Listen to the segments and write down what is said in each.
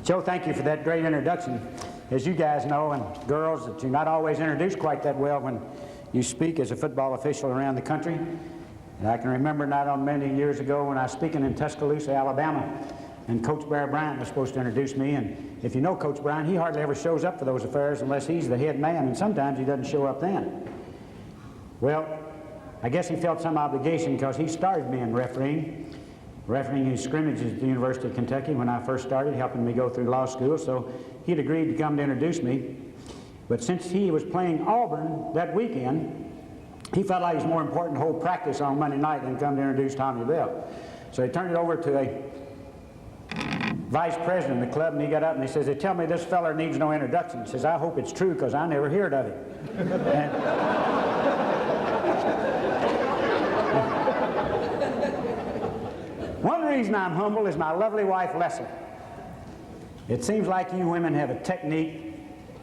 Joe, thank you for that great introduction. As you guys know, and girls, that you're not always introduced quite that well when you speak as a football official around the country. And I can remember not on many years ago when I was speaking in Tuscaloosa, Alabama, and Coach Bear Bryant was supposed to introduce me. And if you know Coach Bryant, he hardly ever shows up for those affairs unless he's the head man, and sometimes he doesn't show up then. Well, I guess he felt some obligation because he started me in refereeing his scrimmages at the University of Kentucky when I first started, helping me go through law school, so he'd agreed to come to introduce me. But since he was playing Auburn that weekend, he felt like it was more important to hold practice on Monday night than come to introduce Tommy Bell. So he turned it over to a vice president of the club, and he got up and he says, "They tell me this feller needs no introduction." He says, "I hope it's true because I never heard of it." One reason I'm humble is my lovely wife, Leslie. It seems like you women have a technique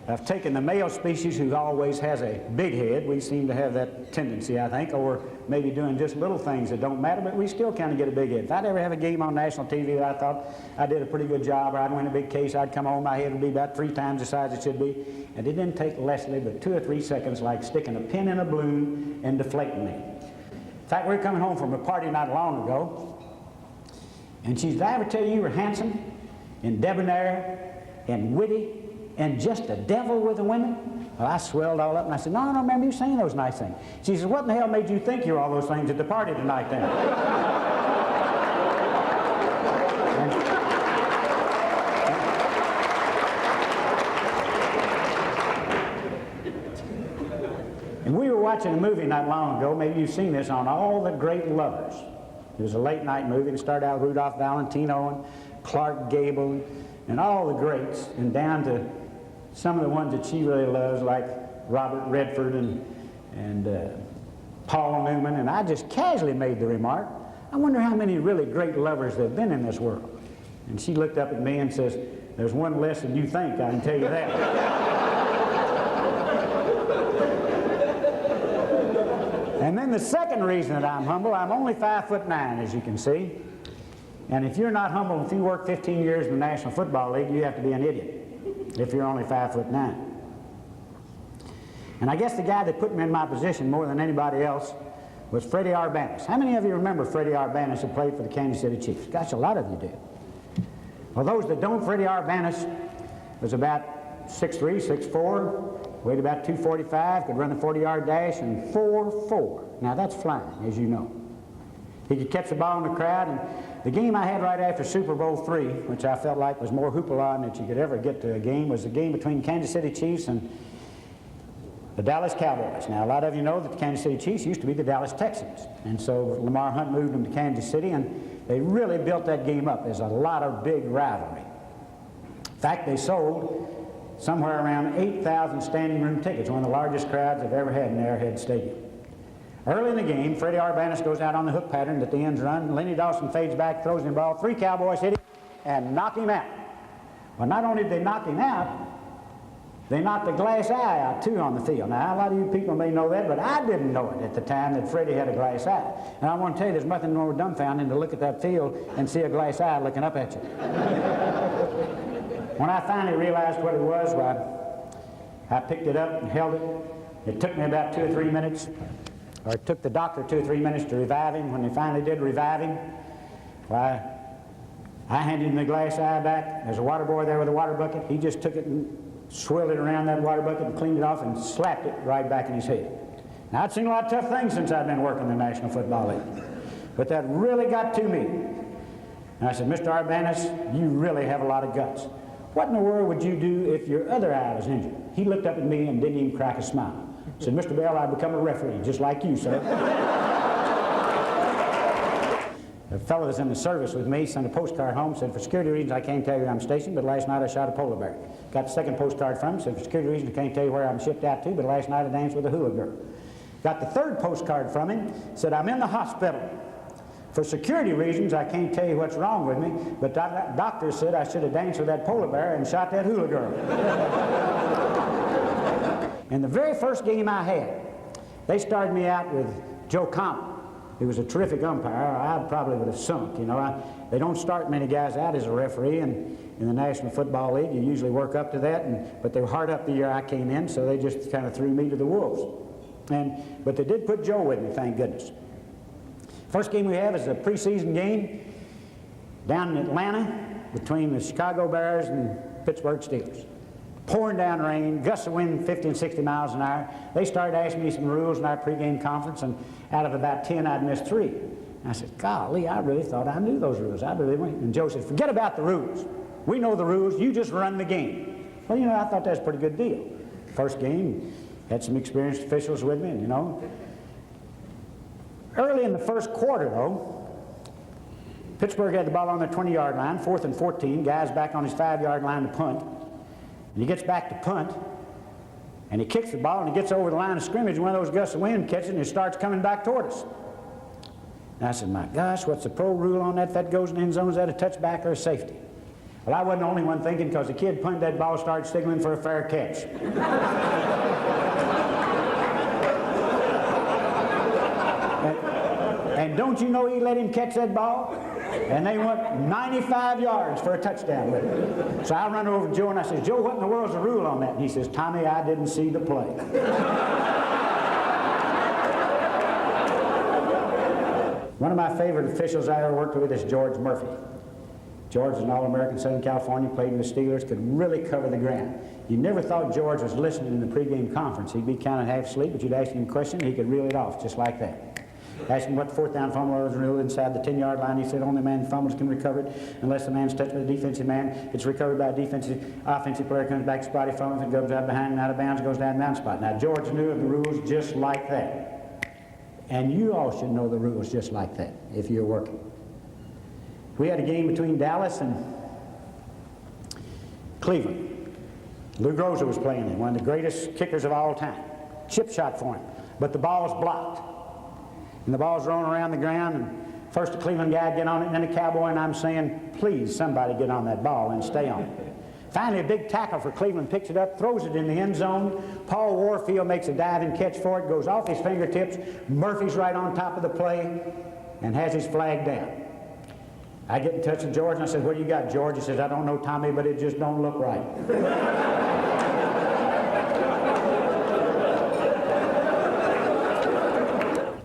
of taking the male species who always has a big head. We seem to have that tendency, I think, or maybe doing just little things that don't matter, but we still kind of get a big head. If I'd ever have a game on national TV that I thought I did a pretty good job, or I'd win a big case, I'd come home, my head would be about 3 times the size it should be. And it didn't take Leslie but 2 or 3 seconds, like sticking a pin in a balloon and deflating me. In fact, we were coming home from a party not long ago, and she said, "Did I ever tell you were handsome and debonair and witty and just a devil with the women?" Well, I swelled all up and I said, "No, I don't remember you saying those nice things." She says, "What in the hell made you think you were all those things at the party tonight then?" And we were watching a movie not long ago, maybe you've seen this, on All the Great Lovers. It was a late night movie, and it started out with Rudolph Valentino and Clark Gable and all the greats, and down to some of the ones that she really loves, like Robert Redford and Paul Newman. And I just casually made the remark, "I wonder how many really great lovers there have been in this world." And she looked up at me and says, "There's one less than you think, I can tell you that." And then the second reason that I'm humble, I'm only 5'9", as you can see. And if you're not humble, if you work 15 years in the National Football League, you have to be an idiot if you're only 5'9". And I guess the guy that put me in my position more than anybody else was Freddie Arbanis. How many of you remember Freddie Arbanis who played for the Kansas City Chiefs? Gosh, a lot of you do. Well, those that don't, Freddie Arbanis was about 6'3", 6'4", weighed about 245, could run the 40-yard dash, and 4'4". Now that's flying, as you know. He could catch the ball in the crowd, and the game I had right after Super Bowl III, which I felt like was more hoopla than you could ever get to a game, was the game between Kansas City Chiefs and the Dallas Cowboys. Now, a lot of you know that the Kansas City Chiefs used to be the Dallas Texans, and so Lamar Hunt moved them to Kansas City, and they really built that game up. There's a lot of big rivalry. In fact, they sold somewhere around 8,000 standing room tickets, one of the largest crowds I've ever had in Arrowhead Stadium. Early in the game, Freddie Arbanis goes out on the hook pattern at the end's run. Lenny Dawson fades back, throws him the ball. 3 Cowboys hit him and knock him out. Well, not only did they knock him out, they knocked a glass eye out too on the field. Now, a lot of you people may know that, but I didn't know it at the time that Freddie had a glass eye. And I want to tell you, there's nothing more dumbfounding than to look at that field and see a glass eye looking up at you. When I finally realized what it was, well, I picked it up and held it. It took me about 2 or 3 minutes, or it took the doctor 2 or 3 minutes to revive him. When they finally did revive him, well, I handed him the glass eye back. There's a water boy there with a water bucket. He just took it and swirled it around that water bucket and cleaned it off and slapped it right back in his head. Now, I've seen a lot of tough things since I've been working in the National Football League, but that really got to me. And I said, "Mr. Arbanis, you really have a lot of guts. What in the world would you do if your other eye was injured?" He looked up at me and didn't even crack a smile. He said, "Mr. Bell, I'd become a referee, just like you, sir." The fellow that's in the service with me sent a postcard home, said, "For security reasons, I can't tell you where I'm stationed, but last night I shot a polar bear." Got the second postcard from him, said, "For security reasons, I can't tell you where I'm shipped out to, but last night I danced with a hula girl." Got the third postcard from him, said, "I'm in the hospital. For security reasons, I can't tell you what's wrong with me, but that doctor said I should have danced with that polar bear and shot that hula girl." In the very first game I had, they started me out with Joe Common. He was a terrific umpire. I probably would have sunk, you know. They don't start many guys out as a referee, and in the National Football League, you usually work up to that, but they were hard up the year I came in, so they just kind of threw me to the wolves. But they did put Joe with me, thank goodness. First game we have is a preseason game down in Atlanta between the Chicago Bears and Pittsburgh Steelers. Pouring down rain, gusts of wind 50 and 60 miles an hour. They started asking me some rules in our pregame conference, and out of about 10, I'd missed 3. And I said, golly, I really thought I knew those rules. I really went. And Joe said, forget about the rules. We know the rules. You just run the game. Well, you know, I thought that was a pretty good deal. First game, had some experienced officials with me, and, you know. Early in the first quarter, though, Pittsburgh had the ball on their 20-yard line, 4th and 14. Guy's back on his 5-yard line to punt. And he gets back to punt, and he kicks the ball, and he gets over the line of scrimmage. One of those gusts of wind catches it, and he starts coming back toward us. And I said, my gosh, what's the pro rule on that? If that goes in the end zone, is that a touchback or a safety? Well, I wasn't the only one thinking, because the kid punted that ball, started signaling for a fair catch. And don't you know he let him catch that ball? And they went 95 yards for a touchdown with it. So I run over to Joe and I said, Joe, what in the world's the rule on that? And he says, Tommy, I didn't see the play. One of my favorite officials I ever worked with is George Murphy. George is an All-American, Southern California, played with the Steelers, could really cover the ground. You never thought George was listening in the pregame conference. He'd be kind of half asleep, but you'd ask him a question, he could reel it off just like that. Asked him what the 4th down fumble was ruled inside the 10-yard line. He said only man who fumbles can recover it unless the man's touched by the defensive man. It's recovered by a offensive player, comes back, spotty fumbles, and goes out behind and out of bounds, goes down the spot. Now, George knew the rules just like that. And you all should know the rules just like that if you're working. We had a game between Dallas and Cleveland. Lou Groza was playing in, one of the greatest kickers of all time. Chip shot for him, but the ball was blocked. And the ball's rolling around the ground, and first the Cleveland guy get on it, and then the Cowboy, and I'm saying, please, somebody get on that ball and stay on it. Finally, a big tackle for Cleveland picks it up, throws it in the end zone. Paul Warfield makes a diving catch for it, goes off his fingertips. Murphy's right on top of the play and has his flag down. I get in touch with George, and I said, what do you got, George? He says, I don't know, Tommy, but it just don't look right.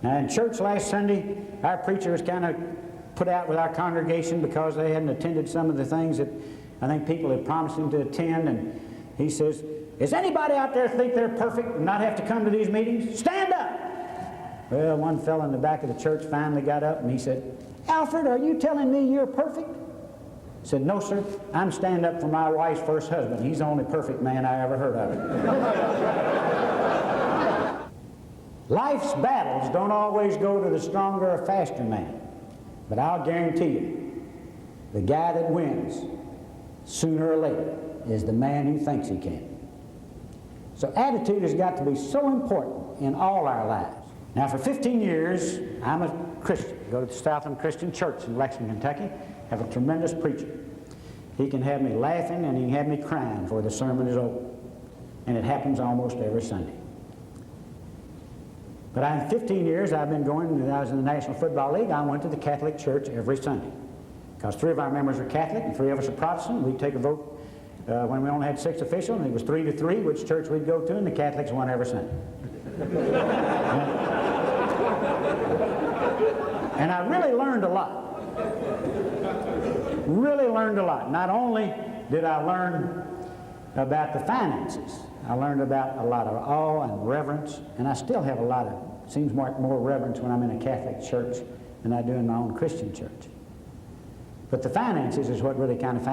Now, in church last Sunday, our preacher was kind of put out with our congregation because they hadn't attended some of the things that I think people had promised him to attend, and he says, does anybody out there think they're perfect and not have to come to these meetings? Stand up! Well, one fellow in the back of the church finally got up, and he said, Alfred, are you telling me you're perfect? I said, no, sir. I'm standing up for my wife's first husband. He's the only perfect man I ever heard of. Life's battles don't always go to the stronger or faster man. But I'll guarantee you, the guy that wins, sooner or later, is the man who thinks he can. So attitude has got to be so important in all our lives. Now, for 15 years, I'm a Christian. I go to the Southland Christian Church in Lexington, Kentucky. Have a tremendous preacher. He can have me laughing and he can have me crying before the sermon is over. And it happens almost every Sunday. But in 15 years I've been going, when I was in the National Football League, I went to the Catholic Church every Sunday. Because 3 of our members are Catholic and 3 of us are Protestant. We'd take a vote when we only had 6 officials, and it was 3-3 which church we'd go to, and the Catholics won every Sunday. And I really learned a lot. Really learned a lot. Not only did I learn about the finances, I learned about a lot of awe and reverence, and I still have a lot of, seems more reverence when I'm in a Catholic church than I do in my own Christian church. But the finances is what really kind of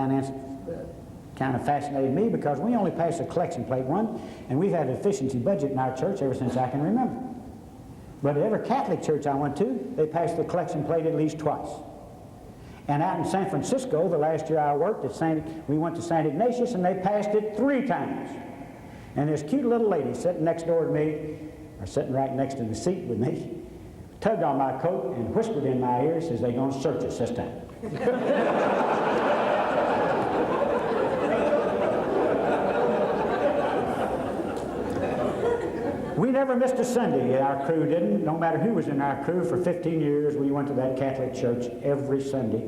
fascinated me, because we only passed a collection plate one, and we've had an efficiency budget in our church ever since I can remember. But at every Catholic church I went to, they passed the collection plate at least twice. And out in San Francisco, the last year I worked at we went to St. Ignatius, and they passed it 3 times. And this cute little lady sitting next door to me, or sitting right next to the seat with me, tugged on my coat and whispered in my ear, says, they're going to search us this time. We never missed a Sunday, our crew didn't. No matter who was in our crew, for 15 years we went to that Catholic church every Sunday.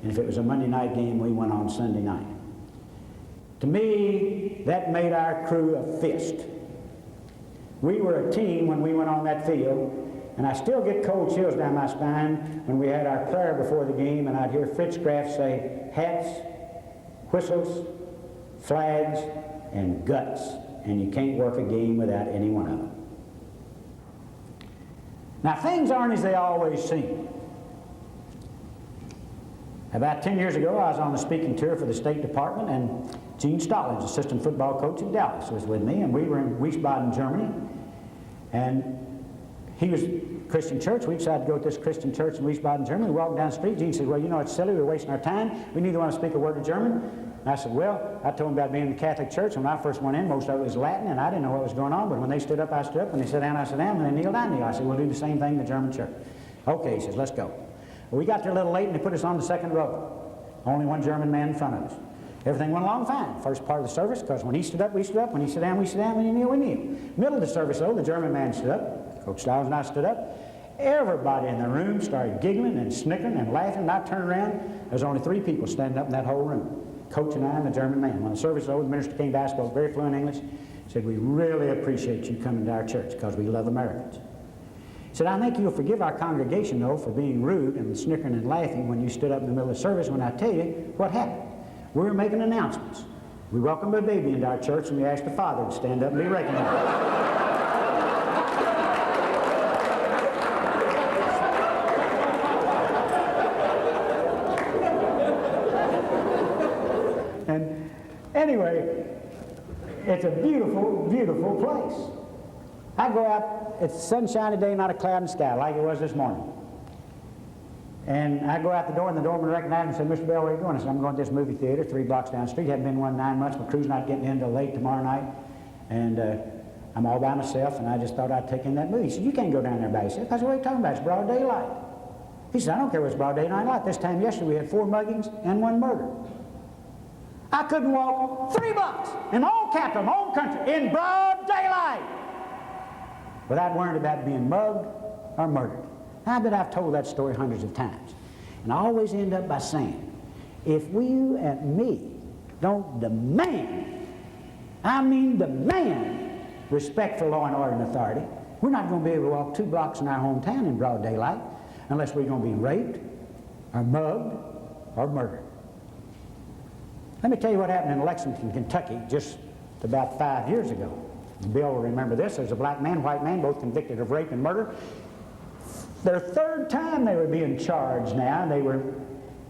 And if it was a Monday night game, we went on Sunday night. To me, that made our crew a fist. We were a team when we went on that field, and I still get cold chills down my spine when we had our prayer before the game, and I'd hear Fritz Graff say, hats, whistles, flags, and guts, and you can't work a game without any one of them. Now, things aren't as they always seem. About 10 years ago, I was on a speaking tour for the State Department, and Gene Stallings, assistant football coach in Dallas, was with me, and we were in Wiesbaden, Germany, and he was Christian church. We decided to go to this Christian church in Wiesbaden, Germany. We walked down the street. Gene said, well, you know, it's silly. We're wasting our time. We neither want to speak a word of German. And I said, well, I told him about being in the Catholic church. And when I first went in, most of it was Latin, and I didn't know what was going on. But when they stood up, I stood up. When they sat down, I sat down. When they kneeled, I kneeled. I said, we'll do the same thing in the German church. Okay, he says, let's go. Well, we got there a little late, and they put us on the second row. Only one German man in front of us. Everything went along fine. First part of the service, because when he stood up, we stood up. When he sat down, we sat down. When he kneeled, we kneeled. Middle of the service, though, the German man stood up. Coach Stiles and I stood up. Everybody in the room started giggling and snickering and laughing, and I turned around. There was only 3 people standing up in that whole room. Coach and I and the German man. When the service was over, the minister came by, spoke very fluent English, said, we really appreciate you coming to our church because we love Americans. He said, I think you'll forgive our congregation, though, for being rude and snickering and laughing when you stood up in the middle of the service when I tell you what happened. We were making announcements. We welcomed a baby into our church, and we asked the father to stand up and be recognized. And anyway, it's a beautiful, beautiful place. I go out, it's a sunshiny day, not a cloud in the sky, like it was this morning. And I go out the door, and the doorman recognized me and said, Mr. Bell, where are you going? I said, I'm going to this movie theater 3 blocks down the street. Hadn't been one in 9 months. My crew's not getting in until late tomorrow night. And I'm all by myself, and I just thought I'd take in that movie. He said, you can't go down there by yourself. I said, what are you talking about? It's broad daylight. He said, I don't care what's broad daylight. This time yesterday we had 4 muggings and 1 murder. I couldn't walk 3 blocks in my own capital, my own country, in broad daylight without worrying about being mugged or murdered. I bet I've told that story hundreds of times. And I always end up by saying, if you and me don't demand, I mean demand, respect for law and order and authority, we're not going to be able to walk 2 blocks in our hometown in broad daylight unless we're going to be raped or mugged or murdered. Let me tell you what happened in Lexington, Kentucky, just about 5 years ago. Bill will remember this. There's a black man, white man, both convicted of rape and murder. Their 3rd time they were being charged now,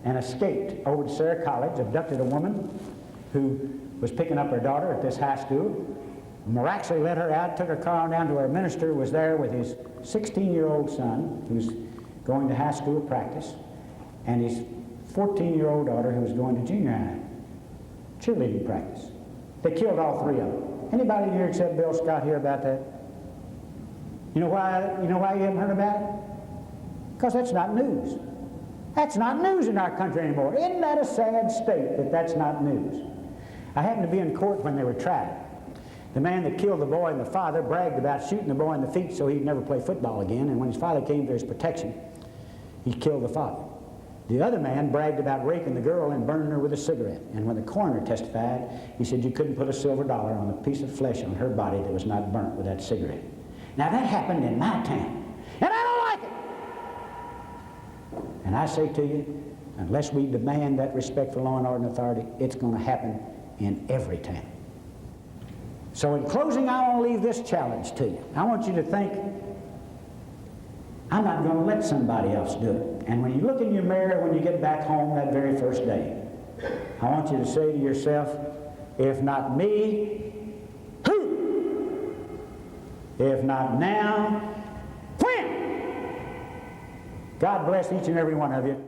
and escaped over to Sarah College, abducted a woman who was picking up her daughter at this high school, miraculously let her out, took her car on down to where a minister was there with his 16-year-old son, who's going to high school practice, and his 14-year-old daughter, who was going to junior high cheerleading practice. They killed all 3 of them. Anybody here except Bill Scott hear about that? You know why you haven't heard about it? Because that's not news. That's not news in our country anymore. Isn't that a sad state that that's not news? I happened to be in court when they were tried. The man that killed the boy and the father bragged about shooting the boy in the feet so he'd never play football again, and when his father came to his protection, he killed the father. The other man bragged about raping the girl and burning her with a cigarette, and when the coroner testified, he said you couldn't put a silver dollar on a piece of flesh on her body that was not burnt with that cigarette. Now that happened in my town, and I don't like it. And I say to you, unless we demand that respect for law and order and authority, it's going to happen in every town. So in closing, I want to leave this challenge to you. I want you to think, I'm not going to let somebody else do it. And when you look in your mirror when you get back home that very first day, I want you to say to yourself, if not me, who? If not now, when? God bless each and every one of you.